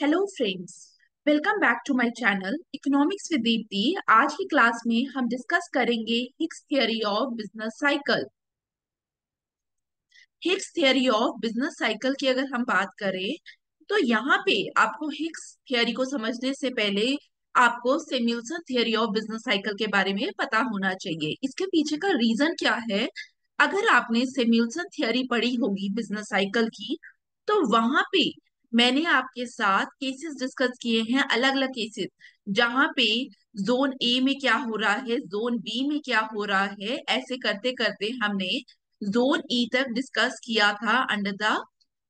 Hello friends, welcome back to my channel economics with Deepti. आज की class में हम डिस्कस करेंगे Hicks theory of business cycle. Hicks theory of business cycle की अगर हम बात करें तो यहाँ पे आपको हिग्स थियरी को समझने से पहले आपको Samuelson theory of business cycle के बारे में पता होना चाहिए। इसके पीछे का रीजन क्या है? अगर आपने सैमुअल्सन थियरी पढ़ी होगी बिजनेस साइकिल की, तो वहां पे मैंने आपके साथ केसेस डिस्कस किए हैं, अलग अलग केसेस, जहां पे जोन ए में क्या हो रहा है, जोन बी में क्या हो रहा है, ऐसे करते करते हमने जोन ई तक डिस्कस किया था under the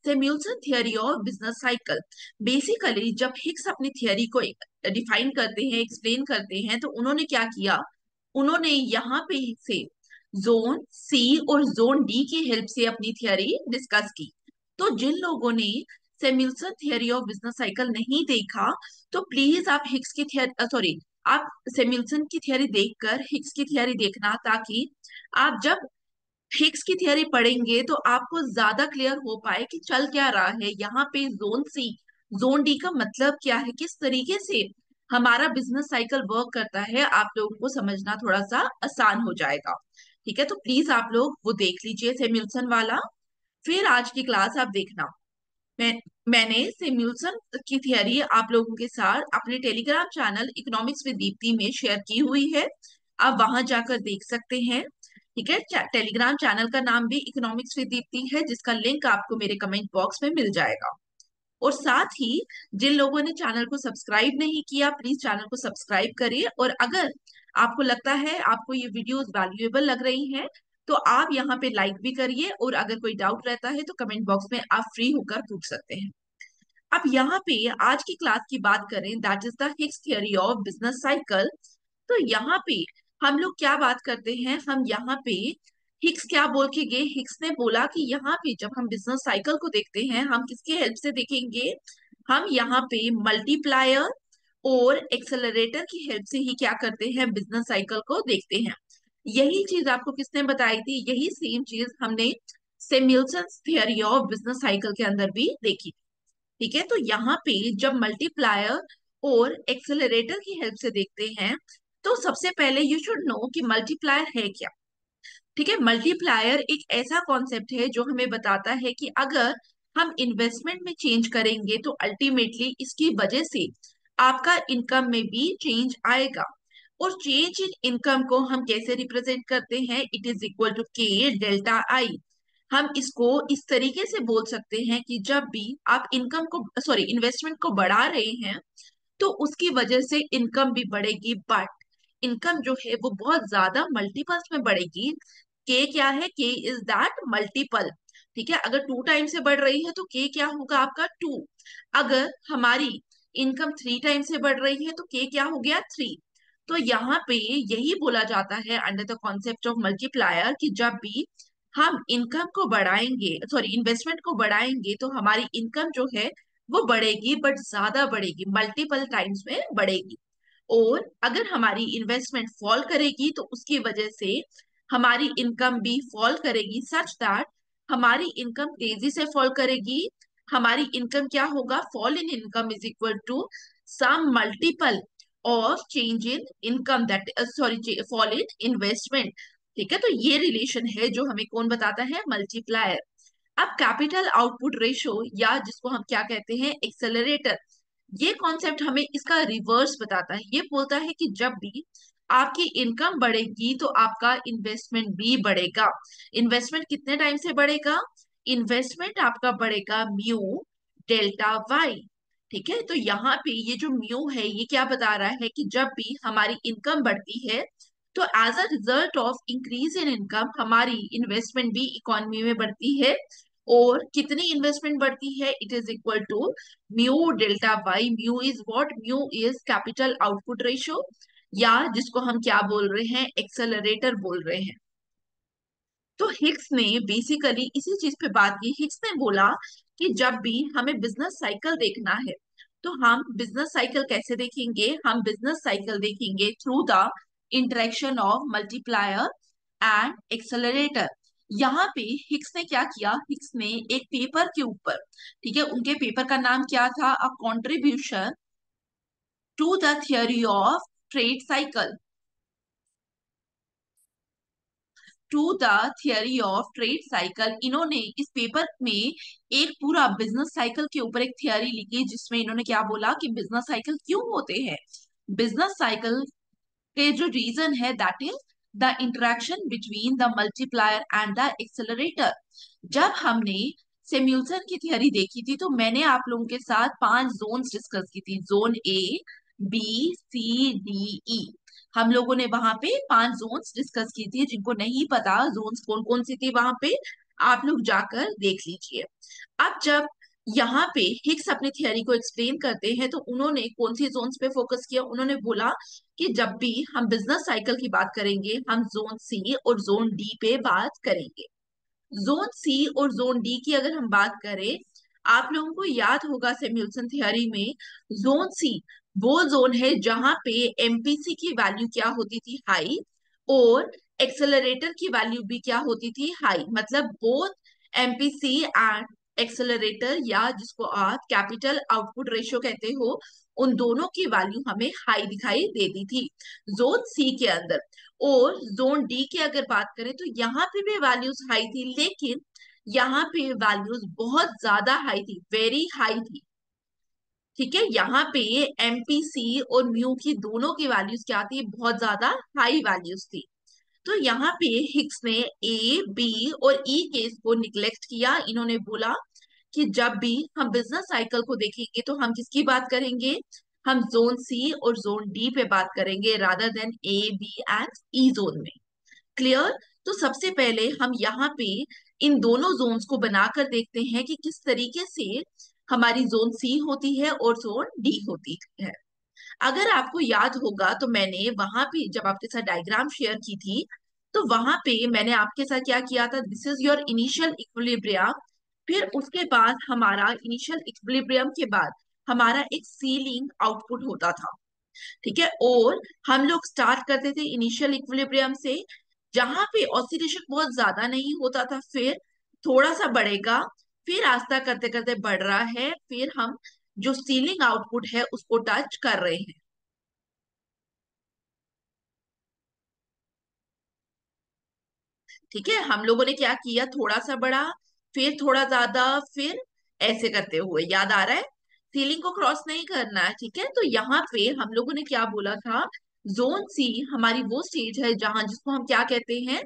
Samuelson theory of business cycle. Basically जब हिग्स अपनी थियरी को डिफाइन करते हैं, एक्सप्लेन करते हैं, तो उन्होंने क्या किया? उन्होंने यहाँ पे से जोन सी और जोन डी की हेल्प से अपनी थियरी डिस्कस की। तो जिन लोगों ने Samuelson theory of business cycle नहीं देखा, तो प्लीज आप हिग्स की थियरी सॉरी आप सैमुअल्सन की थियरी देखकर हिग्स की थियरी देखना, ताकि आप जब हिग्स की थियरी पढ़ेंगे तो आपको ज्यादा क्लियर हो पाए कि चल क्या रहा है यहाँ पे। जोन सी जोन डी का मतलब क्या है, किस तरीके से हमारा बिजनेस साइकिल वर्क करता है, आप लोगों को समझना थोड़ा सा आसान हो जाएगा। ठीक है, तो प्लीज आप लोग वो देख लीजिए सैमुअल्सन वाला। फिर आज की क्लास आप देखना। मैं मैंने सैमुअल्सन की थियरी आप लोगों के साथ अपने Telegram channel economics with Deepti में शेयर की हुई है। आप वहां जाकर देख सकते हैं। ठीक है, टेलीग्राम चैनल का नाम भी इकोनॉमिक्स विद दीप्ति है, जिसका लिंक आपको मेरे कमेंट बॉक्स में मिल जाएगा। और साथ ही जिन लोगों ने चैनल को सब्सक्राइब नहीं किया, प्लीज चैनल को सब्सक्राइब करिए। और अगर आपको लगता है आपको ये वीडियोस वैल्यूएबल लग रही हैं, तो आप यहाँ पे लाइक भी करिए, और अगर कोई डाउट रहता है तो कमेंट बॉक्स में आप फ्री होकर पूछ सकते हैं। अब यहाँ पे आज की क्लास की बात करें, that is the Higgs theory of business cycle. तो यहाँ पे हम लोग क्या बात करते हैं, हम यहाँ पे हिग्स क्या बोल के गए? हिग्स ने बोला कि यहाँ पे जब हम बिजनेस साइकिल को देखते हैं, हम किसके हेल्प से देखेंगे? हम यहाँ पे मल्टीप्लायर और एक्सेलरेटर की हेल्प से ही क्या करते हैं, बिजनेस साइकिल को देखते हैं। यही चीज आपको किसने बताई थी? यही सेम चीज हमने Samuelson theory of business cycle के अंदर भी देखी। ठीक है, तो यहाँ पे जब मल्टीप्लायर और एक्सेलरेटर की हेल्प से देखते हैं, तो सबसे पहले यू शुड नो कि मल्टीप्लायर है क्या। ठीक है, मल्टीप्लायर एक ऐसा कॉन्सेप्ट है जो हमें बताता है कि अगर हम इन्वेस्टमेंट में चेंज करेंगे तो अल्टीमेटली इसकी वजह से आपका इनकम में भी चेंज आएगा। और चेंज इन इनकम को हम कैसे रिप्रेजेंट करते हैं? इट इज इक्वल टू के डेल्टा आई। हम इसको इस तरीके से बोल सकते हैं कि जब भी आप इनकम को सॉरी इन्वेस्टमेंट को बढ़ा रहे हैं, तो उसकी वजह से इनकम भी बढ़ेगी, बट इनकम जो है वो बहुत ज्यादा मल्टीपल्स में बढ़ेगी। के क्या है? के इज दैट मल्टीपल। ठीक है, अगर 2 टाइम से बढ़ रही है तो के क्या होगा आपका? 2। अगर हमारी इनकम 3 टाइम से बढ़ रही है तो के क्या हो गया? 3। तो यहाँ पे यही बोला जाता है under the concept of multiplier कि जब भी हम इनकम को बढ़ाएंगे सॉरी इन्वेस्टमेंट को बढ़ाएंगे, तो हमारी इनकम जो है वो बढ़ेगी, बट ज्यादा बढ़ेगी, मल्टीपल टाइम्स में बढ़ेगी। और अगर हमारी इन्वेस्टमेंट फॉल करेगी तो उसकी वजह से हमारी इनकम भी फॉल करेगी, सच दैट हमारी इनकम तेजी से फॉल करेगी। हमारी इनकम क्या होगा? Fall in income is equal to some multiple of change in income, that sorry fall in investment. ठीक है, तो ये रिलेशन है जो हमें कौन बताता है? मल्टीप्लायर। अब कैपिटल आउटपुट रेशो, या जिसको हम क्या कहते हैं? एक्सेलरेटर, ये कॉन्सेप्ट हमें इसका रिवर्स बताता है। ये बोलता है कि जब भी आपकी इनकम बढ़ेगी तो आपका इन्वेस्टमेंट भी बढ़ेगा। इन्वेस्टमेंट कितने टाइम से बढ़ेगा? इन्वेस्टमेंट आपका बढ़ेगा म्यू डेल्टा वाई। ठीक है, तो यहाँ पे ये जो म्यू है ये क्या बता रहा है कि जब भी हमारी इनकम बढ़ती है, तो as a result of increase in income हमारी इन्वेस्टमेंट भी इकोनॉमी में बढ़ती है। और कितनी इन्वेस्टमेंट बढ़ती है? It is equal to mu delta Y. Mu is what? Mu is capital output ratio, या जिसको हम क्या बोल रहे हैं? एक्सेलरेटर बोल रहे हैं। तो हिग्स ने बेसिकली इसी चीज पे बात की। हिग्स ने बोला कि जब भी हमें बिजनेस साइकिल देखना है, तो हम बिजनेस साइकिल कैसे देखेंगे? हम बिजनेस साइकिल देखेंगे through the interaction of multiplier and accelerator. यहाँ पे हिक्स ने क्या किया, हिक्स ने एक पेपर के ऊपर, ठीक है, उनके पेपर का नाम क्या था, a contribution to the theory of trade cycle, to the theory of trade cycle. इन्होंने इस पेपर में एक पूरा बिजनेस साइकिल के ऊपर एक थियोरी लिखी, जिसमें इन्होंने क्या बोला कि बिजनेस साइकिल क्यों होते हैं। बिजनेस साइकिल के जो रीजन है that is the interaction between the multiplier and the accelerator. जब हमने सेम्युलसन की थियरी देखी थी तो मैंने आप लोगों के साथ 5 जोन्स डिस्कस की थी, zone A, B, C, D, E. हम लोगों ने वहां पे 5 जोन्स डिस्कस की थी। जिनको नहीं पता जोन्स कौन कौन सी थी वहां पे, आप लोग जाकर देख लीजिए। अब जब यहाँ पे हिक्स अपनी थियरी को एक्सप्लेन करते हैं तो उन्होंने कौन सी जोन्स पे फोकस किया, उन्होंने बोला कि जब भी हम बिजनेस साइकिल की बात करेंगे हम जोन सी और जोन डी पे बात करेंगे। जोन सी और जोन डी की अगर हम बात करें, आप लोगों को याद होगा सेम्युलसन थियरी में जोन सी वो जोन है जहां पे एमपीसी की वैल्यू क्या होती थी, हाई, और एक्सेलरेटर की वैल्यू भी क्या होती थी, हाई। मतलब बोथ एमपीसी एंड एक्सेलरेटर, या जिसको आप कैपिटल आउटपुट रेशियो कहते हो, उन दोनों की वैल्यू हमें हाई दिखाई देती थी जोन सी के अंदर। और जोन डी की अगर बात करें तो यहाँ पे भी वैल्यूज हाई थी, लेकिन यहाँ पे वैल्यूज बहुत ज्यादा हाई थी, वेरी हाई थी। ठीक है, यहाँ पे एमपीसी और म्यू की दोनों की वैल्यूज क्या थी, बहुत ज्यादा हाई वैल्यूज थी। तो यहाँ पे हिक्स ने ए, बी और ई केस को निग्लेक्ट किया। इन्होंने बोला कि जब भी हम बिजनेस साइकिल को देखेंगे तो हम किसकी बात करेंगे, हम जोन सी और जोन डी पे बात करेंगे rather than A, B and E zone में। क्लियर। तो सबसे पहले हम यहाँ पे इन दोनों जोन्स को बनाकर देखते हैं कि किस तरीके से हमारी जोन सी होती है और जोन डी होती है। अगर आपको याद होगा तो मैंने वहां पे जब आपके साथ डायग्राम शेयर की थी तो वहां पे मैंने आपके साथ क्या किया था, this is your initial equilibrium. फिर उसके बाद हमारा इनिशियल इक्विलिब्रियम के बाद हमारा एक सीलिंग आउटपुट होता था। ठीक है, और हम लोग स्टार्ट करते थे इनिशियल इक्विलिब्रियम से, जहां पे ऑसिलेशन बहुत ज्यादा नहीं होता था, फिर थोड़ा सा बढ़ेगा, फिर आस्ता करते करते बढ़ रहा है, फिर हम जो सीलिंग आउटपुट है उसको टच कर रहे हैं। ठीक है, हम लोगों ने क्या किया, थोड़ा सा बढ़ा, फिर थोड़ा ज्यादा, फिर ऐसे करते हुए, याद आ रहा है, सीलिंग को क्रॉस नहीं करना है। ठीक है, तो यहाँ पे हम लोगों ने क्या बोला था, जोन सी हमारी वो स्टेज है जहां जिसको हम क्या कहते हैं,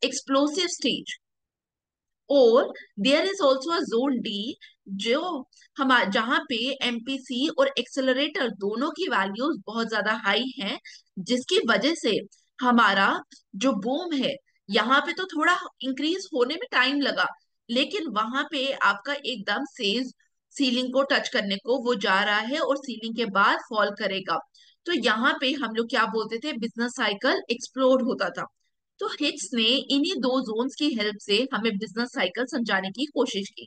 एक्सप्लोसिव स्टेज। और there is also a zone D, जो हम जहां पे एमपीसी और एक्सेलरेटर दोनों की वैल्यूज बहुत ज्यादा हाई हैं, जिसकी वजह से हमारा जो बूम है यहाँ पे तो थोड़ा इंक्रीज होने में टाइम लगा, लेकिन वहां पे आपका एकदम से सीलिंग को टच करने को वो जा रहा है और सीलिंग के बाद फॉल करेगा। तो यहाँ पे हम लोग क्या बोलते थे, बिजनेस साइकिल एक्सप्लोड होता था। तो हिट्स ने इन्हीं दो जोन्स की हेल्प से हमें बिजनेस साइकिल समझाने की कोशिश की।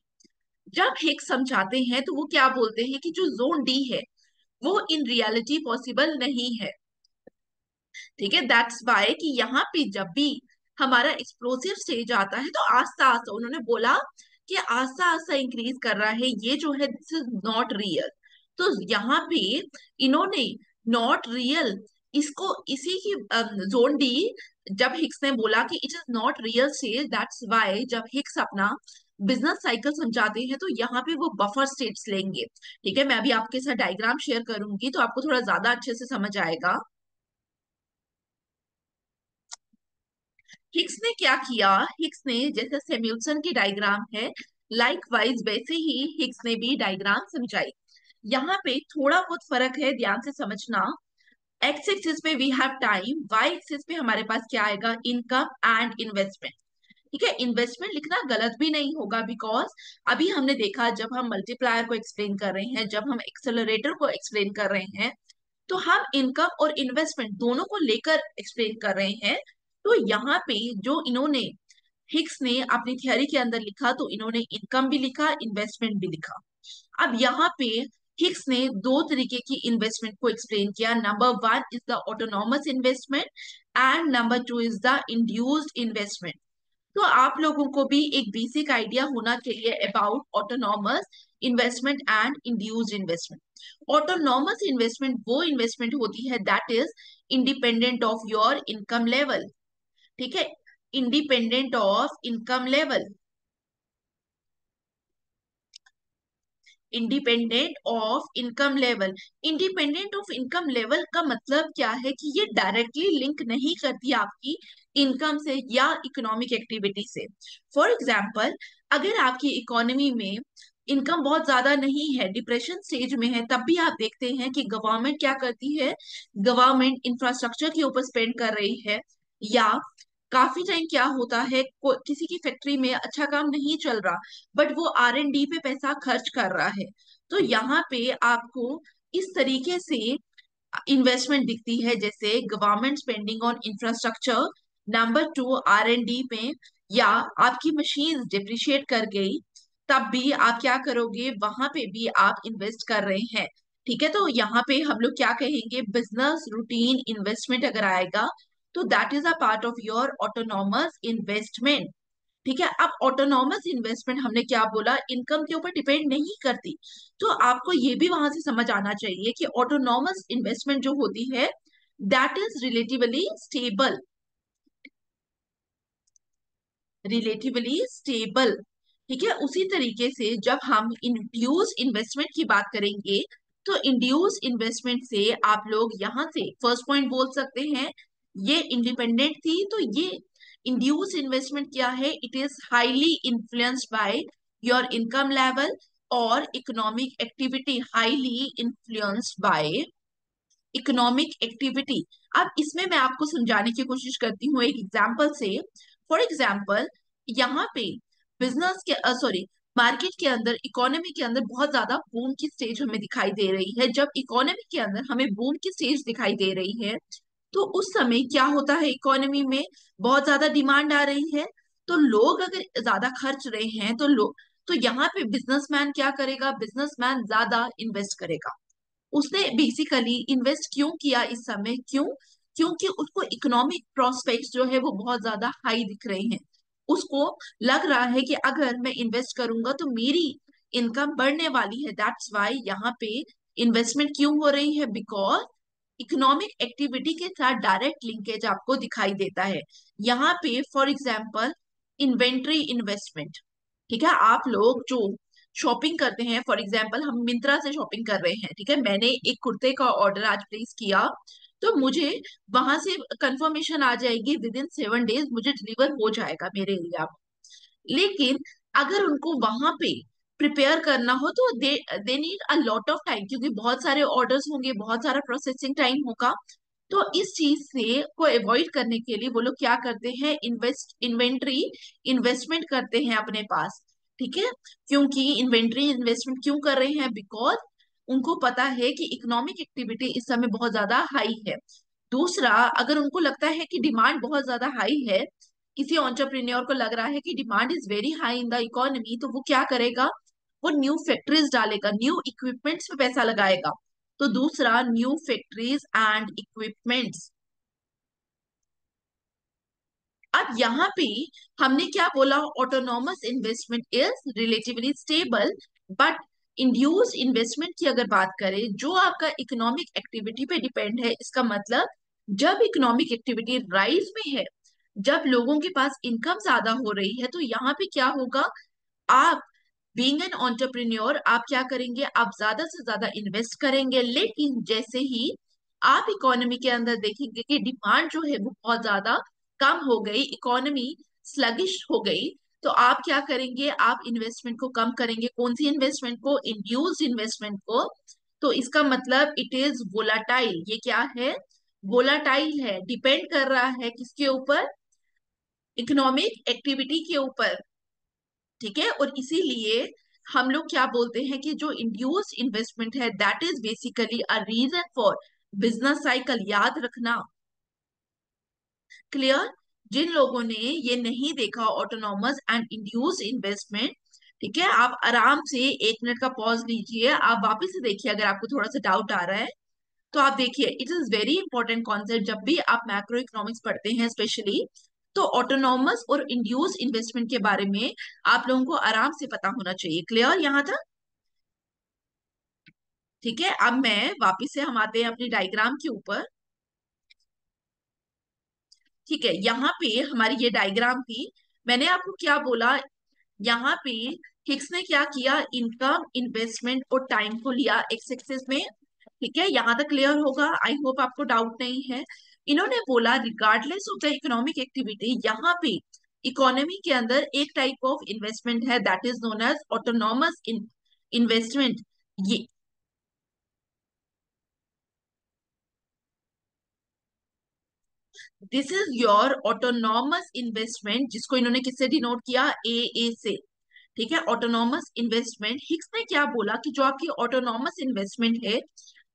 जब हिक्स समझाते हैं तो वो क्या बोलते हैं कि जो जोन डी है वो इन रियलिटी पॉसिबल नहीं है। ठीक है, दैट्स वाई कि यहाँ पे जब भी हमारा एक्सप्लोसिव स्टेज आता है तो आस्ता आस्ता, उन्होंने बोला कि आस्ता आस्ता इंक्रीज कर रहा है, ये जो है दिस इज नॉट रियल। तो यहाँ पे इन्होंने नॉट रियल, इसको इसी की जोन डी, जब हिक्स ने बोला कि it is not real stage, that's why जब हिक्स अपना बिजनेस साइकिल समझाते हैं तो यहाँ पे वो बफर स्टेट्स लेंगे। ठीक है, मैं अभी आपके साथ डायग्राम शेयर करूंगी तो आपको थोड़ा ज्यादा अच्छे से समझ आएगा। हिक्स ने क्या किया, हिक्स ने जैसे सेम्युलसन की डायग्राम है, लाइकवाइज वैसे ही हिक्स ने भी डायग्राम समझाई। यहाँ पे थोड़ा बहुत फर्क है, ध्यान से समझना। एक्स एक्सिस पे we have time, Y axis पे हमारे पास क्या आएगा, इनकम एंड इन्वेस्टमेंट। ठीक है, इन्वेस्टमेंट लिखना गलत भी नहीं होगा, बिकॉज अभी हमने देखा जब हम मल्टीप्लायर को एक्सप्लेन कर रहे हैं, जब हम एक्सेलरेटर को एक्सप्लेन कर रहे हैं, तो हम इनकम और इन्वेस्टमेंट दोनों को लेकर एक्सप्लेन कर रहे हैं। तो यहाँ पे जो इन्होंने हिक्स ने अपनी थियरी के अंदर लिखा, तो इन्होंने इनकम भी लिखा, इन्वेस्टमेंट भी लिखा। अब यहाँ पे हिक्स ने दो तरीके की इन्वेस्टमेंट को एक्सप्लेन किया, number one is the autonomous investment and number two is the induced investment. तो आप लोगों को भी एक बेसिक आइडिया होना चाहिए about autonomous investment and induced investment. Autonomous investment वो इन्वेस्टमेंट होती है that is independent of your income level. ठीक है, independent of income level. Independent of income level. Independent of income level का मतलब क्या है कि ये डायरेक्टली लिंक नहीं करती आपकी इनकम से या इकोनॉमिक एक्टिविटी से। फॉर एग्जाम्पल, अगर आपकी इकोनॉमी में इनकम बहुत ज्यादा नहीं है, डिप्रेशन स्टेज में है, तब भी आप देखते हैं कि गवर्नमेंट क्या करती है, गवर्नमेंट इंफ्रास्ट्रक्चर के ऊपर स्पेंड कर रही है, या काफी टाइम क्या होता है किसी की फैक्ट्री में अच्छा काम नहीं चल रहा बट वो R&D पे पैसा खर्च कर रहा है। तो यहाँ पे आपको इस तरीके से इन्वेस्टमेंट दिखती है, जैसे government spending on infrastructure, number two R&D में, या आपकी मशीन डिप्रिशिएट कर गई तब भी आप क्या करोगे, वहां पे भी आप इन्वेस्ट कर रहे हैं। ठीक है, तो यहाँ पे हम लोग क्या कहेंगे, बिजनेस रूटीन इन्वेस्टमेंट अगर आएगा तो that is a part of your autonomous investment. ठीक है, अब ऑटोनॉमस इन्वेस्टमेंट हमने क्या बोला, इनकम के ऊपर डिपेंड नहीं करती। तो आपको ये भी वहां से समझ आना चाहिए कि ऑटोनॉमस इन्वेस्टमेंट जो होती है that is relatively stable. Relatively stable. ठीक है, उसी तरीके से जब हम इंड्यूस इन्वेस्टमेंट की बात करेंगे तो इंड्यूस इन्वेस्टमेंट से आप लोग यहाँ से फर्स्ट पॉइंट बोल सकते हैं, ये इंडिपेंडेंट थी। तो ये इंड्यूस इन्वेस्टमेंट क्या है, it is highly influenced by your income level और economic activity, highly influenced by economic activity. अब इसमें मैं आपको समझाने की कोशिश करती हूँ एक एग्जाम्पल से। फॉर एग्जाम्पल, यहाँ पे बिजनेस के सॉरी मार्केट के अंदर, इकोनॉमी के अंदर बहुत ज्यादा बूम की स्टेज हमें दिखाई दे रही है। जब इकोनॉमी के अंदर हमें बूम की स्टेज दिखाई दे रही है तो उस समय क्या होता है, इकोनॉमी में बहुत ज्यादा डिमांड आ रही है। तो लोग अगर ज्यादा खर्च रहे हैं तो लोग, तो यहाँ पे बिजनेसमैन क्या करेगा, बिजनेसमैन ज्यादा इन्वेस्ट करेगा। उसने बेसिकली इन्वेस्ट क्यों किया इस समय, क्यों, क्योंकि उसको इकोनॉमिक प्रोस्पेक्ट्स जो है वो बहुत ज्यादा हाई दिख रहे हैं। उसको लग रहा है कि अगर मैं इन्वेस्ट करूंगा तो मेरी इनकम बढ़ने वाली है। दैट्स वाई यहाँ पे इन्वेस्टमेंट क्यों हो रही है, बिकॉज इकोनॉमिक एक्टिविटी के साथ डायरेक्ट लिंकेज आपको दिखाई देता है। यहाँ पे फॉर एग्जाम्पल इन्वेंट्री इन्वेस्टमेंट। ठीक है, आप लोग जो शॉपिंग करते हैं, फॉर एग्जाम्पल हम मिंत्रा से शॉपिंग कर रहे हैं, ठीक है, मैंने एक कुर्ते का ऑर्डर आज प्लेस किया तो मुझे वहां से कंफर्मेशन आ जाएगी विद इन 7 डेज मुझे डिलीवर हो जाएगा मेरे एरिया में। लेकिन अगर उनको वहां पे प्रिपेयर करना हो तो they need a lot of time, क्योंकि बहुत सारे ऑर्डर्स होंगे, बहुत सारा प्रोसेसिंग टाइम होगा। तो इस चीज से को अवॉइड करने के लिए वो लोग क्या करते हैं, इन्वेंट्री इन्वेस्टमेंट करते हैं अपने पास। ठीक है, क्योंकि इन्वेंट्री इन्वेस्टमेंट क्यों कर रहे हैं, बिकॉज उनको पता है कि इकोनॉमिक एक्टिविटी इस समय बहुत ज्यादा हाई है। दूसरा, अगर उनको लगता है कि डिमांड बहुत ज्यादा हाई है, किसी एंटरप्रेन्योर को लग रहा है कि demand is very high in the economy, तो वो क्या करेगा, वो न्यू फैक्ट्रीज डालेगा, न्यू इक्विपमेंट्स पे पैसा लगाएगा। तो दूसरा, न्यू फैक्ट्रीज एंड इक्विपमेंट्स। अब यहाँ पे हमने क्या बोला, autonomous investment is relatively stable, but induce investment की अगर बात करें जो आपका इकोनॉमिक एक्टिविटी पे डिपेंड है, इसका मतलब जब इकोनॉमिक एक्टिविटी राइज में है, जब लोगों के पास इनकम ज्यादा हो रही है, तो यहाँ पे क्या होगा, आप बीइंग एन एंटरप्रेन्योर आप क्या करेंगे, आप ज्यादा से ज्यादा इन्वेस्ट करेंगे। लेकिन जैसे ही आप इकोनॉमी के अंदर देखेंगे कि डिमांड जो है वो बहुत ज्यादा कम हो गई, इकोनॉमी स्लगिश हो गई, तो आप क्या करेंगे, आप इन्वेस्टमेंट को कम करेंगे। कौन सी इन्वेस्टमेंट को, इंड्यूस्ड इन्वेस्टमेंट को। तो इसका मतलब इट इज वोलाटाइल। ये क्या है, वोलाटाइल है, डिपेंड कर रहा है किसके ऊपर, इकोनॉमिक एक्टिविटी के ऊपर। ठीक है, और इसीलिए हम लोग क्या बोलते हैं कि जो इंड्यूस्ड इन्वेस्टमेंट है that is basically a reason for business cycle. याद रखना, क्लियर। जिन लोगों ने ये नहीं देखा ऑटोनॉमस एंड इंड्यूस्ड इन्वेस्टमेंट, ठीक है, आप आराम से 1 मिनट का पॉज लीजिए, आप वापस से देखिए अगर आपको थोड़ा सा डाउट आ रहा है। तो आप देखिए, it is very important concept जब भी आप मैक्रो इकोनॉमिक्स पढ़ते हैं स्पेशली। तो ऑटोनॉमस और इंड्यूस इन्वेस्टमेंट के बारे में आप लोगों को आराम से पता होना चाहिए। क्लियर यहाँ तक? ठीक है, अब मैं वापिस से हम आते हैं अपनी डायग्राम के ऊपर। ठीक है, यहाँ पे हमारी ये डायग्राम थी। मैंने आपको क्या बोला, यहाँ पे हिक्स ने क्या किया, इनकम, इन्वेस्टमेंट और टाइम को लिया एक्स एक्सिस में। ठीक है, यहाँ तक क्लियर होगा, आई होप आपको डाउट नहीं है। इन्होंने बोला regardless of the economic activity, यहाँ पे इकोनॉमी के अंदर एक टाइप ऑफ इन्वेस्टमेंट है that is known as autonomous investment. ये this is your autonomous investment, जिसको इन्होंने किससे डिनोट किया, ए से। ठीक है, ऑटोनॉमस इन्वेस्टमेंट, हिक्स ने क्या बोला कि जो आपकी ऑटोनॉमस इन्वेस्टमेंट है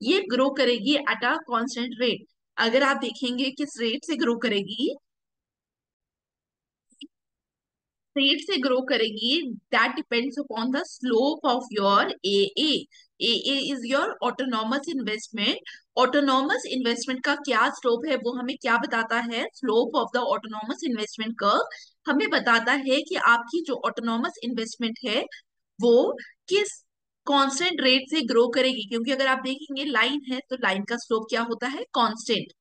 ये ग्रो करेगी एट अ कांस्टेंट रेट। अगर आप देखेंगे किस रेट से ग्रो करेगी, रेट से ग्रो करेगी, that depends upon the slope of your A is your autonomous investment. Autonomous investment का क्या स्लोप है, वो हमें क्या बताता है, slope of the autonomous investment curve हमें बताता है कि आपकी जो ऑटोनॉमस इन्वेस्टमेंट है वो किस कांस्टेंट रेट से ग्रो करेगी। क्योंकि अगर आप देखेंगे लाइन है तो लाइन का स्लोप क्या होता है, कांस्टेंट।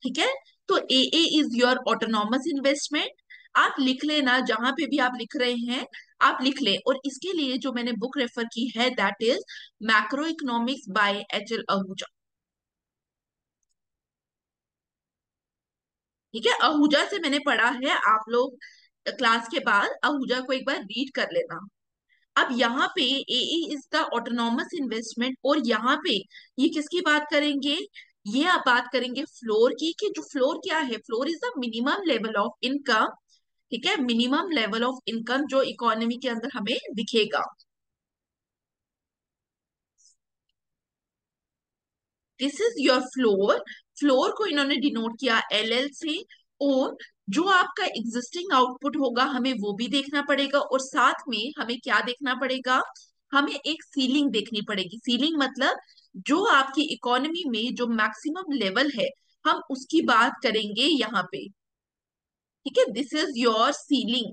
ठीक है, तो ए इज योर ऑटोनॉमस इन्वेस्टमेंट। आप लिख लेना, जहां पे भी आप लिख रहे हैं आप लिख ले। और इसके लिए जो मैंने बुक रेफर की है that is macro economics by H L Ahuja. ठीक है, आहूजा से मैंने पढ़ा है, आप लोग क्लास के बाद आहूजा को एक बार रीड कर लेना। अब यहाँ पे ए इज द ऑटोनॉमस इन्वेस्टमेंट, और यहाँ पे ये किसकी बात करेंगे, ये आप बात करेंगे फ्लोर की, कि जो फ्लोर क्या है, floor is the minimum level of income. ठीक है, मिनिमम लेवल ऑफ इनकम जो इकोनॉमी के अंदर हमें दिखेगा। This is your floor. Floor को इन्होंने डिनोट किया एल से। और जो आपका एग्जिस्टिंग आउटपुट होगा हमें वो भी देखना पड़ेगा, और साथ में हमें क्या देखना पड़ेगा, हमें एक सीलिंग देखनी पड़ेगी। सीलिंग मतलब जो आपकी इकोनॉमी में जो मैक्सिमम लेवल है हम उसकी बात करेंगे यहाँ पे। ठीक है, दिस इज योर सीलिंग।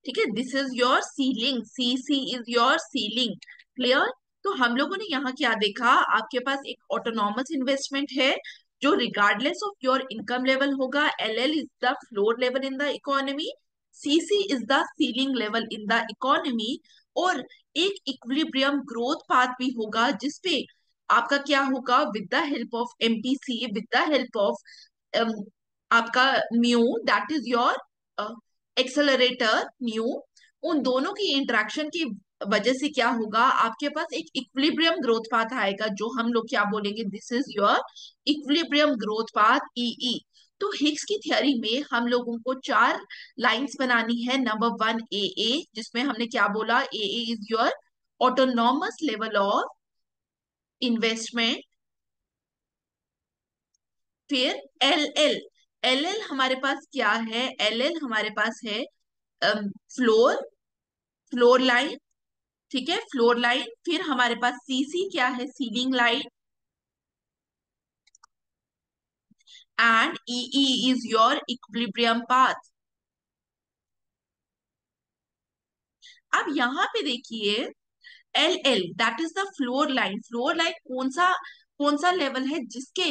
ठीक है, this is your ceiling, C is your ceiling. Clear? तो हम लोगों ने यहाँ क्या देखा, आपके पास एक ऑटोनॉमस इन्वेस्टमेंट है जो regardless of your income level होगा। L is the floor level in the economy, C is the ceiling level in the economy. और एक इक्विलिब्रियम ग्रोथ पाथ भी होगा जिसपे आपका क्या होगा, with the help of MPC, with the help of आपका mu, that is your accelerator new. उन दोनों की इंटरेक्शन की वजह से क्या होगा, आपके पास एक इक्विलिब्रियम ग्रोथ पाथ आएगा जो हम लोग क्या बोलेंगे, this is your equilibrium growth path E. तो हिग्स की थ्योरी में हम लोगों को चार लाइंस बनानी है। नंबर वन ए जिसमें हमने क्या बोला, A is your autonomous level of investment. फिर एल हमारे पास क्या है, एल हमारे पास है फ्लोर, फ्लोर लाइन। ठीक है, फ्लोर लाइन। फिर हमारे पास सीसी क्या है, ceiling line. And E is your equilibrium path. अब यहाँ पे देखिए L that is the floor line. Floor line कौन सा लेवल है जिसके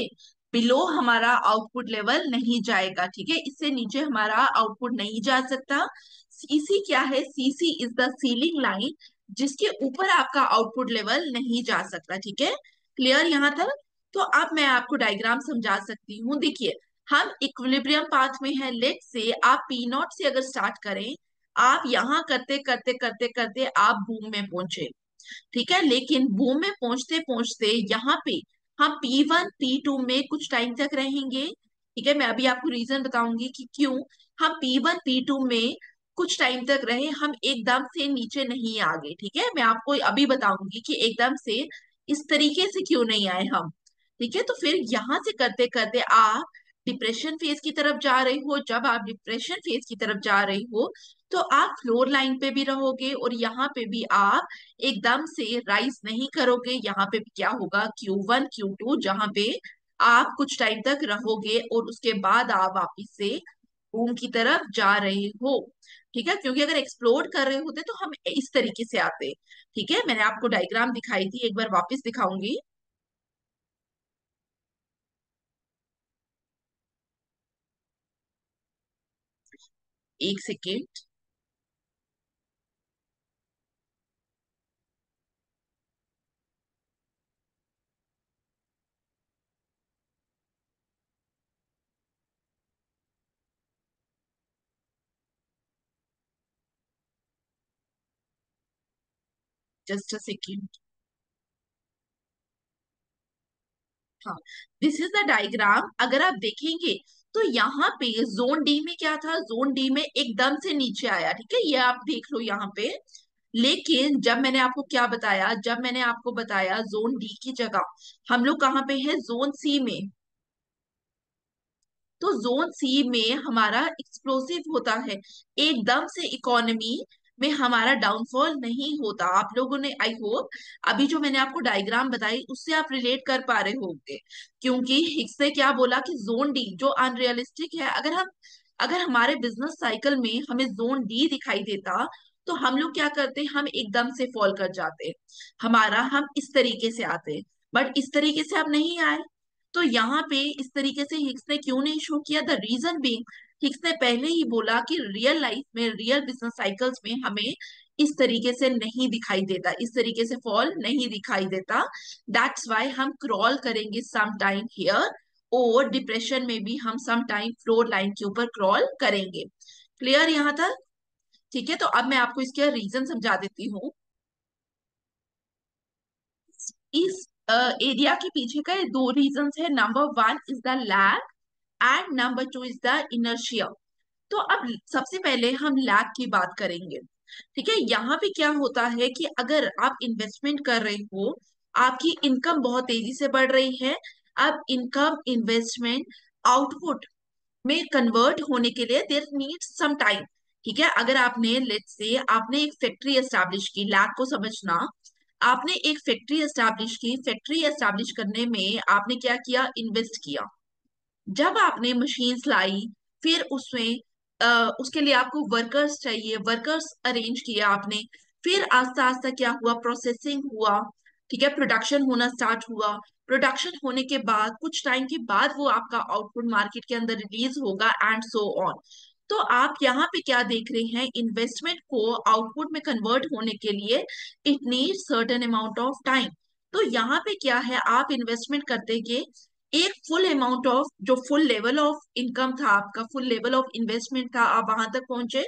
बिलो हमारा आउटपुट लेवल नहीं जाएगा। ठीक है, इससे नीचे हमारा आउटपुट नहीं जा सकता। सीसी क्या है, CC is the ceiling line जिसके ऊपर आपका आउटपुट लेवल नहीं जा सकता। ठीक है, क्लियर यहाँ तक? तो अब मैं आपको डायग्राम समझा सकती हूँ। देखिए, हम इक्विलिब्रियम पाथ में है, लेट से आप पी नॉट से अगर स्टार्ट करें, आप यहाँ करते करते करते करते आप बूम में पहुंचे। ठीक है, लेकिन बूम में पहुंचते पहुंचते यहाँ पे हम P1 P2 में कुछ टाइम तक रहेंगे। ठीक है, मैं अभी आपको रीजन बताऊंगी कि क्यों हम P1 P2 में कुछ टाइम तक रहे, हम एकदम से नीचे नहीं आ गए। ठीक है, मैं आपको अभी बताऊंगी कि एकदम से इस तरीके से क्यों नहीं आए हम। ठीक है, तो फिर यहाँ से करते करते आप डिप्रेशन फेज की तरफ जा रहे हो। जब आप डिप्रेशन फेज की तरफ जा रही हो तो आप फ्लोर लाइन पे भी रहोगे, और यहाँ पे भी आप एकदम से राइज नहीं करोगे। यहाँ पे भी क्या होगा, Q1 Q2, जहाँ पे आप कुछ टाइम तक रहोगे और उसके बाद आप वापिस से रूम की तरफ जा रहे हो। ठीक है, क्योंकि अगर एक्सप्लोर कर रहे होते तो हम इस तरीके से आते। ठीक है, मैंने आपको डायग्राम दिखाई थी, एक बार वापस दिखाऊंगी। एक सेकेंड। Just a second. हाँ, दिस इज द डायग्राम। अगर आप देखेंगे तो यहाँ पे जोन डी में क्या था, जोन डी में एकदम से नीचे आया। ठीक है, ये आप देख लो यहाँ पे। लेकिन जब मैंने आपको क्या बताया, जब मैंने आपको बताया जोन डी की जगह हम लोग कहाँ पे है, जोन सी में। तो जोन सी में हमारा एक्सप्लोसिव होता है, एकदम से इकोनॉमी में हमारा डाउनफॉल नहीं होता। आप लोगों ने, आई होप, अभी जो मैंने आपको डायग्राम बताई उससे आप रिलेट कर पा रहे होंगे। क्योंकि हिक्स ने क्या बोला कि जोन डी जो अनरियलिस्टिक है, अगर हमारे बिजनेस साइकिल में हमें जोन डी दिखाई देता तो हम लोग क्या करते, हम एकदम से फॉल कर जाते, हम इस तरीके से आते। बट इस तरीके से अब नहीं आए। तो यहाँ पे इस तरीके से हिक्स ने क्यों नहीं शो किया, द रीजन बीइंग, हिक्स ने पहले ही बोला कि रियल लाइफ में, रियल बिजनेस साइकिल्स में हमें इस तरीके से नहीं दिखाई देता, इस तरीके से फॉल नहीं दिखाई देता। दैट्स वाई हम क्रॉल करेंगे सम टाइम हियर, और डिप्रेशन में भी हम सम टाइम फ्लोर लाइन के ऊपर क्रॉल करेंगे। क्लियर यहाँ तक? ठीक है, तो अब मैं आपको इसके रीजन समझा देती हूँ। इस एरिया के पीछे का ये दो रीजंस है। Number one is the lag and number two is the inertia. तो अब सबसे पहले हम लैग की बात करेंगे। ठीक है, यहाँ पे क्या होता है कि अगर आप इन्वेस्टमेंट कर रहे हो, आपकी इनकम बहुत तेजी से बढ़ रही है। अब इनकम इन्वेस्टमेंट आउटपुट में कन्वर्ट होने के लिए देयर नीड्स सम टाइम। ठीक है, अगर आपने, लेट्स से, आपने एक फैक्ट्री एस्टैब्लिश की, लैग को समझना। आपने एक फैक्ट्री एस्टैब्लिश की, फैक्ट्री एस्टैब्लिश करने में आपने क्या किया, इन्वेस्ट किया। जब आपने मशीन्स लाई, फिर उसमें उसके लिए आपको वर्कर्स चाहिए, वर्कर्स अरेंज किया आपने। फिर आस्ता आस्ता क्या हुआ, प्रोसेसिंग हुआ। ठीक है, प्रोडक्शन होना स्टार्ट हुआ। प्रोडक्शन होने के बाद कुछ टाइम के बाद वो आपका आउटपुट मार्केट के अंदर रिलीज होगा एंड सो ऑन। तो आप यहाँ पे क्या देख रहे हैं, इन्वेस्टमेंट को आउटपुट में कन्वर्ट होने के लिए it need certain amount of time. तो यहाँ पे क्या है, आप इन्वेस्टमेंट करते गए, एक फुल अमाउंट ऑफ, जो फुल लेवल ऑफ इनकम था आपका, फुल लेवल ऑफ इन्वेस्टमेंट था, आप वहां तक पहुंचे।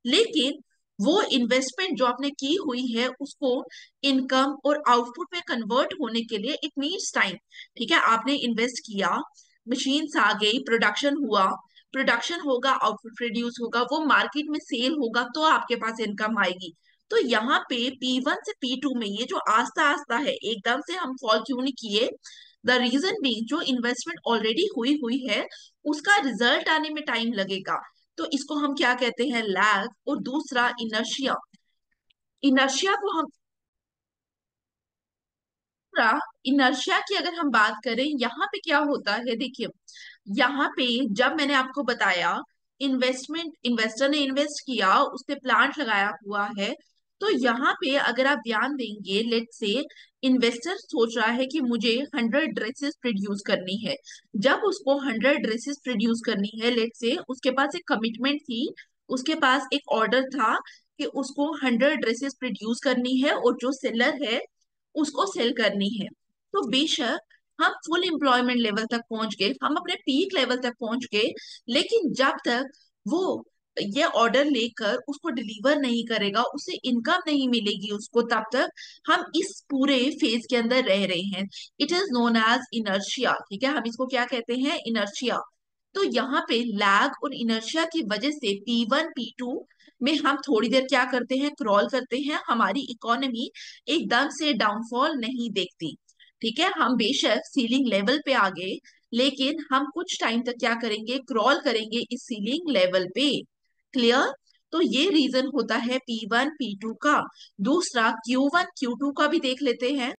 लेकिन वो इन्वेस्टमेंट जो आपने की हुई है उसको इनकम और आउटपुट में कन्वर्ट होने के लिए इट नीड्स टाइम। ठीक है, आपने इन्वेस्ट किया, मशीन्स आ गई, प्रोडक्शन हुआ, प्रोडक्शन होगा, आउटपुट प्रोड्यूस होगा, वो मार्केट में सेल होगा, तो आपके पास इनकम आएगी। तो यहाँ पे P1 से P2 में ये जो आस्ता आस्ता है, एकदम से हम फॉल क्यों नहीं किए, द रीजन भी, जो इन्वेस्टमेंट ऑलरेडी हुई हुई है उसका रिजल्ट आने में टाइम लगेगा। तो इसको हम क्या कहते हैं, लैग। और दूसरा इनर्शिया। इनर्शिया को हम, इनर्शिया की अगर हम बात करें, यहाँ पे क्या होता है, देखिए, यहाँ पे जब मैंने आपको बताया, इन्वेस्टर ने इन्वेस्ट किया, उसने प्लांट लगाया हुआ है। तो यहाँ पे अगर आप ध्यान देंगे, लेट से, इन्वेस्टर सोच रहा है कि मुझे 100 ड्रेसेस प्रोड्यूस करनी है। जब उसको 100 ड्रेसेस प्रोड्यूस करनी है, लेट से उसके पास एक कमिटमेंट थी, उसके पास एक ऑर्डर था कि उसको 100 ड्रेसेस प्रोड्यूस करनी है और जो सेलर है उसको सेल करनी है। तो बेशक हम फुल एम्प्लॉयमेंट लेवल तक पहुंच गए, हम अपने पीक लेवल तक पहुंच गए, लेकिन जब तक वो ये ऑर्डर लेकर उसको डिलीवर नहीं करेगा, उसे इनकम नहीं मिलेगी उसको, तब तक हम इस पूरे फेज के अंदर रह रहे हैं। It is known as inertia. ठीक है, हम इसको क्या कहते हैं, इनर्शिया। तो यहाँ पे लैग और इनर्शिया की वजह से P1 P2 में हम थोड़ी देर क्या करते हैं, क्रॉल करते हैं, हमारी इकोनॉमी एकदम से डाउनफॉल नहीं देखती। ठीक है, हम बेशक सीलिंग लेवल पे आ गए, लेकिन हम कुछ टाइम तक क्या करेंगे, क्रॉल करेंगे इस सीलिंग लेवल पे। क्लियर? तो ये रीजन होता है P1 P2 का। दूसरा Q1 Q2 का भी देख लेते हैं।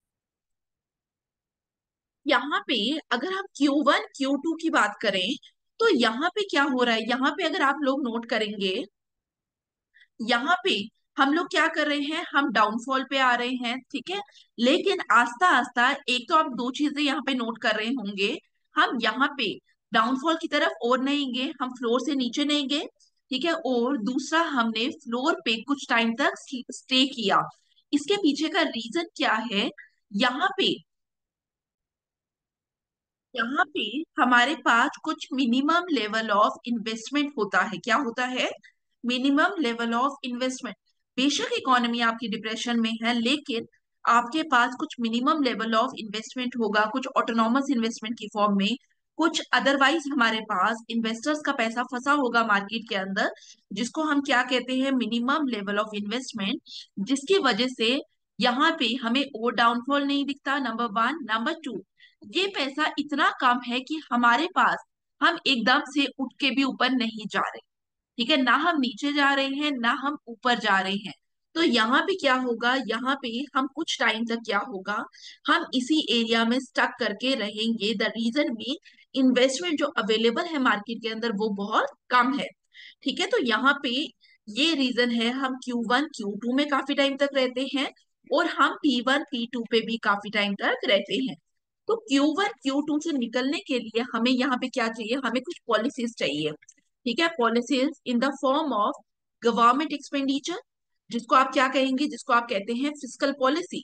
यहाँ पे अगर हम Q1 Q2 की बात करें, तो यहाँ पे क्या हो रहा है, यहाँ पे अगर आप लोग नोट करेंगे, यहाँ पे हम लोग क्या कर रहे हैं, हम डाउनफॉल पे आ रहे हैं, ठीक है। लेकिन आस्ता आस्ता एक तो आप दो चीजें यहाँ पे नोट कर रहे होंगे, हम यहाँ पे डाउनफॉल की तरफ और नहीं गए, हम फ्लोर से नीचे नहीं गए, ठीक है। और दूसरा, हमने फ्लोर पे कुछ टाइम तक स्टे किया। इसके पीछे का रीजन क्या है, यहाँ पे यहाँ पे हमारे पास कुछ मिनिमम लेवल ऑफ इन्वेस्टमेंट होता है। क्या होता है, मिनिमम लेवल ऑफ इन्वेस्टमेंट। बेशक इकोनॉमी आपकी डिप्रेशन में है, लेकिन आपके पास कुछ मिनिमम लेवल ऑफ इन्वेस्टमेंट होगा, कुछ ऑटोनॉमस इन्वेस्टमेंट की फॉर्म में, कुछ अदरवाइज हमारे पास इन्वेस्टर्स का पैसा फंसा होगा मार्केट के अंदर, जिसको हम क्या कहते हैं, मिनिमम लेवल ऑफ इन्वेस्टमेंट। जिसकी वजह से यहाँ पे हमें और डाउनफॉल नहीं दिखता, नंबर वन। नंबर टू, ये पैसा इतना कम है कि हमारे पास, हम एकदम से उठ के भी ऊपर नहीं जा रहे, ठीक है, ना हम नीचे जा रहे हैं ना हम ऊपर जा रहे हैं। तो यहाँ पे क्या होगा, यहाँ पे हम कुछ टाइम तक क्या होगा, हम इसी एरिया में स्टक करके रहेंगे। द रीजन भी, इन्वेस्टमेंट जो अवेलेबल है मार्केट के अंदर वो बहुत कम है, ठीक है। तो यहाँ पे ये रीजन है, हम Q1 Q2 में काफी टाइम तक रहते हैं, और हम P1 P2 पे भी काफी टाइम तक रहते हैं। तो Q1 Q2 से निकलने के लिए हमें यहाँ पे क्या चाहिए, हमें कुछ पॉलिसीज चाहिए, ठीक है। Policies in the form of government expenditure, जिसको आप क्या कहेंगे, जिसको आप कहते हैं फिस्कल पॉलिसी,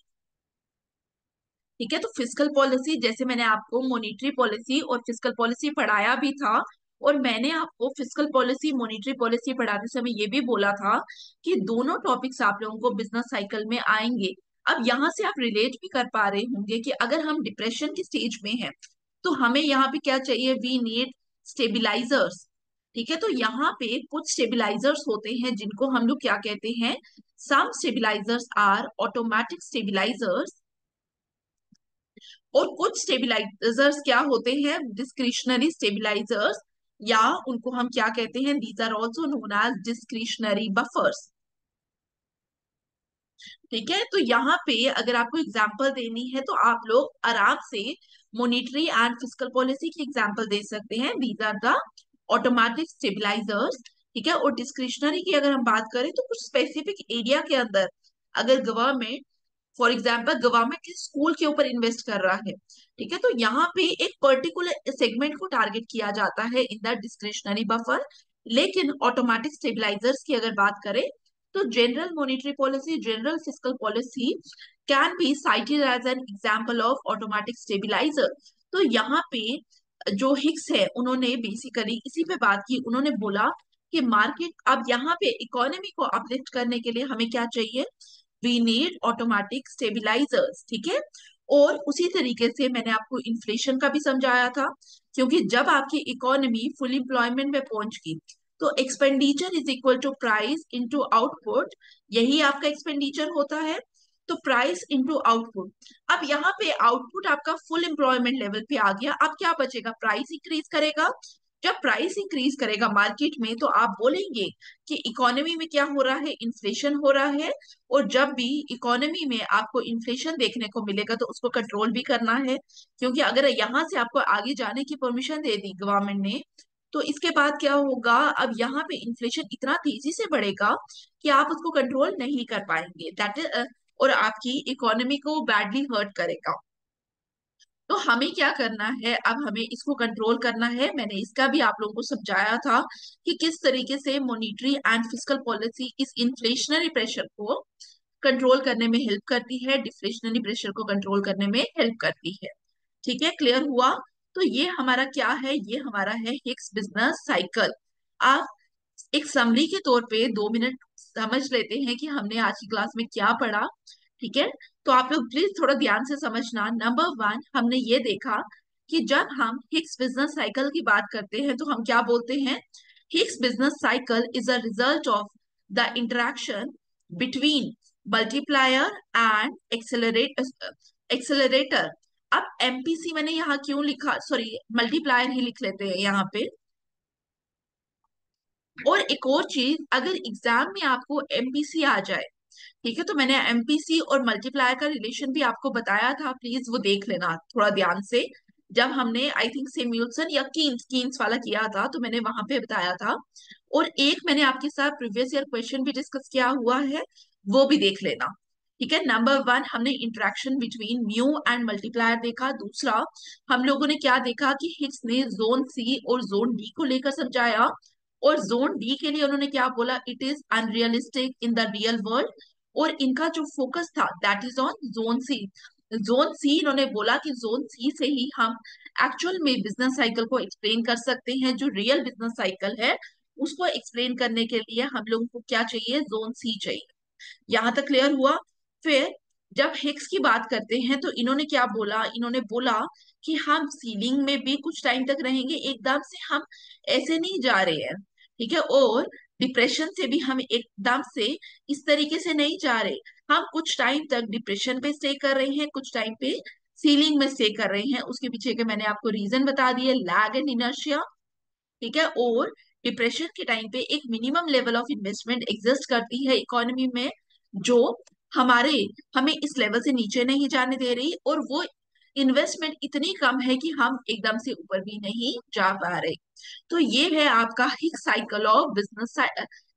ठीक है। तो फिस्कल पॉलिसी, जैसे मैंने आपको मॉनेटरी पॉलिसी और फिस्कल पॉलिसी पढ़ाया भी था, और मैंने आपको फिस्कल पॉलिसी मॉनेटरी पॉलिसी पढ़ाते समय ये भी बोला था कि दोनों टॉपिक्स आप लोगों को बिजनेस साइकिल में आएंगे। अब यहाँ से आप रिलेट भी कर पा रहे होंगे कि अगर हम डिप्रेशन की स्टेज में हैं, तो हमें यहाँ पे क्या चाहिए, वी नीड स्टेबिलाईजर्स, ठीक है। तो यहाँ पे कुछ स्टेबिलाईजर्स होते हैं जिनको हम लोग क्या कहते हैं, सम स्टेबिलाईजर्स आर ऑटोमेटिक स्टेबिलाईजर्स, और कुछ स्टेबिलाईजर्स क्या होते हैं, डिस्क्रिशनरी स्टेबिलाईजर्स, या उनको हम क्या कहते हैं, these are also known as discretionary buffers, ठीक है। तो यहाँ पे अगर आपको एग्जांपल देनी है तो आप लोग आराम से मॉनेटरी एंड फिस्कल पॉलिसी की एग्जांपल दे सकते हैं, these are the automatic stabilisers, ठीक है। और डिस्क्रिशनरी की अगर हम बात करें तो कुछ स्पेसिफिक एरिया के अंदर, अगर government, for example government school के ऊपर इन्वेस्ट कर रहा है, ठीक है, तो यहाँ पे एक पर्टिकुलर सेगमेंट को टारगेट किया जाता है इन द डिस्क्रिशनरी बफर। लेकिन ऑटोमेटिक स्टेबिलाईजर्स की अगर बात करें, तो general monetary policy, general fiscal policy can be cited as an example of automatic stabilizer. तो यहाँ पे जो हिक्स है उन्होंने बेसिकली इसी पे बात की, उन्होंने बोला कि मार्केट, अब यहाँ पे इकोनॉमी को अपलिफ्ट करने के लिए हमें क्या चाहिए, वी नीड ऑटोमेटिक स्टेबिलाईजर्स, ठीक है। और उसी तरीके से मैंने आपको इन्फ्लेशन का भी समझाया था, क्योंकि जब आपकी इकोनॉमी फुल एम्प्लॉयमेंट में पहुंच गई, तो expenditure is equal to price into output, यही आपका एक्सपेंडिचर होता है। तो प्राइस इनटू आउटपुट, अब यहाँ पे आउटपुट आपका फुल एम्प्लॉयमेंट लेवल पे आ गया, अब क्या बचेगा, प्राइस इंक्रीज करेगा। जब प्राइस इंक्रीज करेगा मार्केट में, तो आप बोलेंगे कि इकोनॉमी में क्या हो रहा है, इन्फ्लेशन हो रहा है। और जब भी इकोनॉमी में आपको इन्फ्लेशन देखने को मिलेगा, तो उसको कंट्रोल भी करना है, क्योंकि अगर यहाँ से आपको आगे जाने की परमिशन दे दी गवर्नमेंट ने, तो इसके बाद क्या होगा, अब यहाँ पे इन्फ्लेशन इतना तेजी से बढ़ेगा कि आप उसको कंट्रोल नहीं कर पाएंगे, दैट इज, और आपकी इकोनॉमी को बैडली हर्ट करेगा। तो हमें क्या करना है, अब हमें इसको कंट्रोल करना है। मैंने इसका भी आप लोगों को समझाया था कि किस तरीके से मॉनेटरी एंड फिस्कल पॉलिसी इस इन्फ्लेशनरी प्रेशर को कंट्रोल करने में हेल्प करती है, डिफ्लेशनरी प्रेशर को कंट्रोल करने में हेल्प करती है, ठीक है। क्लियर हुआ। तो ये हमारा क्या है, ये हमारा है हिक्स बिजनेस साइकिल। आप एक समरी के तौर पे 2 मिनट समझ लेते हैं कि हमने आज की क्लास में क्या पढ़ा, ठीक है। तो आप लोग प्लीज थोड़ा ध्यान से समझना। नंबर वन, हमने ये देखा कि जब हम हिक्स बिजनेस साइकिल की बात करते हैं, तो हम क्या बोलते हैं, Hicks business cycle is a result of the interaction between multiplier and accelerator. अब एमपीसी मैंने यहाँ क्यों लिखा, सॉरी मल्टीप्लायर ही लिख लेते हैं यहाँ पे। और एक और चीज, अगर एग्जाम में आपको एमपीसी आ जाए, ठीक है, तो मैंने एमपीसी और मल्टीप्लायर का रिलेशन भी आपको बताया था, प्लीज वो देख लेना थोड़ा ध्यान से। जब हमने आई थिंक सेम्युलसन या कीन्स कीन्स वाला किया था तो मैंने वहां पे बताया था। और एक मैंने आपके साथ प्रीवियस ईयर क्वेश्चन भी डिस्कस किया हुआ है, वो भी देख लेना। ठीक है, नंबर वन हमने interaction between mu and multiplier देखा। दूसरा हम लोगों ने क्या देखा कि हिग्स ने जोन सी और जोन डी को लेकर समझाया। और जोन डी के लिए उन्होंने क्या बोला, it is unrealistic in the real world. और इनका जो फोकस था that is on zone C. Zone C इन्होंने बोला कि जोन सी से ही हम एक्चुअल में बिजनेस साइकिल को एक्सप्लेन कर सकते हैं। जो रियल बिजनेस साइकिल है उसको एक्सप्लेन करने के लिए हम लोगों को क्या चाहिए, जोन सी चाहिए। यहां तक क्लियर हुआ। फिर जब हिक्स की बात करते हैं तो इन्होंने क्या बोला, इन्होंने बोला कि हम सीलिंग में भी कुछ टाइम तक रहेंगे, एकदम से हम ऐसे नहीं जा रहे हैं। ठीक है, और डिप्रेशन से भी हम एकदम से इस तरीके से नहीं जा रहे। हम कुछ टाइम तक डिप्रेशन पे स्टे कर रहे हैं, कुछ टाइम पे सीलिंग में स्टे कर रहे हैं। उसके पीछे के मैंने आपको रीजन बता दिए, लैग एंड इनर्शिया। ठीक है, और डिप्रेशन के टाइम पे एक minimum level of investment exist करती है इकोनॉमी में, जो हमारे हमें इस लेवल से नीचे नहीं जाने दे रही। और वो इन्वेस्टमेंट इतनी कम है कि हम एकदम से ऊपर भी नहीं जा पा रहे। तो ये है आपका Hicks cycle of business,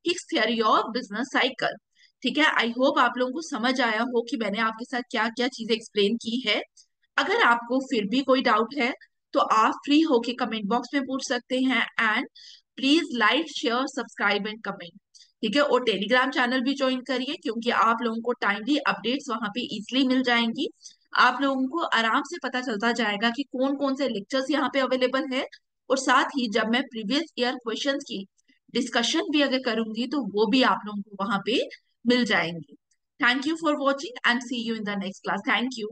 Hicks theory of business cycle. ठीक है, आई होप आप लोगों को समझ आया हो कि मैंने आपके साथ क्या क्या चीजें एक्सप्लेन की है। अगर आपको फिर भी कोई डाउट है तो आप फ्री होके कमेंट बॉक्स में पूछ सकते हैं। And please like share subscribe and comment. ठीक है, और टेलीग्राम चैनल भी ज्वाइन करिए क्योंकि आप लोगों को टाइमली अपडेट्स वहां पे इजिली मिल जाएंगी। आप लोगों को आराम से पता चलता जाएगा कि कौन कौन से लेक्चर्स यहाँ पे अवेलेबल है। और साथ ही जब मैं प्रीवियस ईयर क्वेश्चंस की डिस्कशन भी अगर करूंगी तो वो भी आप लोगों को वहां पे मिल जाएंगी। Thank you for watching and see you in the next class. Thank you.